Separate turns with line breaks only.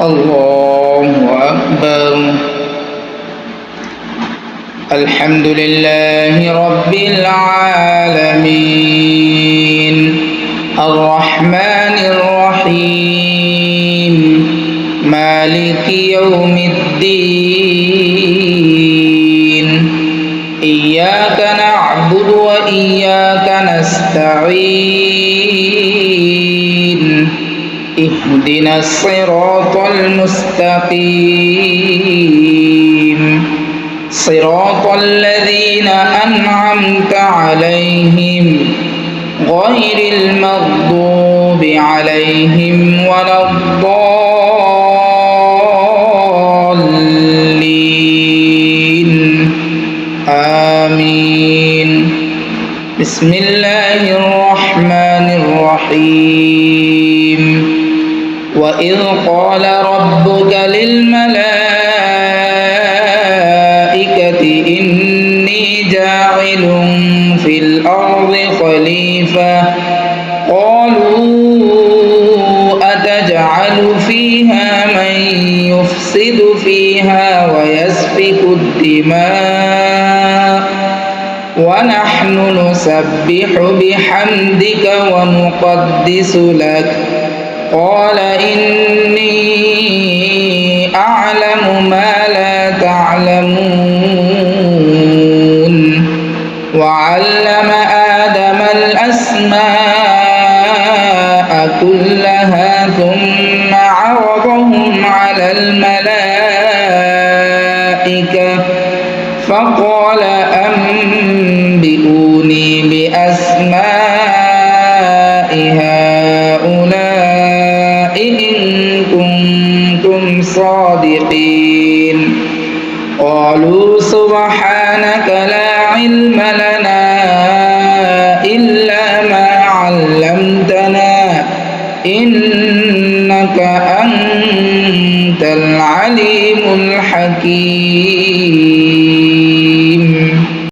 الله أكبر. الحمد لله رب العالمين الرحمن الرحيم مالك يوم الدين إياك نعبد وإياك نستعين اهدنا الصراط المستقيم صراط الذين أنعمت عليهم غير المغضوب عليهم ولا الضالين آمين. بسم الله الرحمن الرحيم. وإذ قال ربك للملائكة إني جاعل في الأرض خليفة قالوا أتجعل فيها من يفسد فيها ويسفك الدماء ونحن نسبح بحمدك ونقدس لك قال إني أعلم ما لا تعلمون وعلم آدم الأسماء كلها ثم عرضهم على الملائكة فقال أنبئوني بأسماء هؤلاء إن كنتم صادقين قالوا سبحانك لا علم لنا إلا ما علمتنا إنك أنت العليم الحكيم.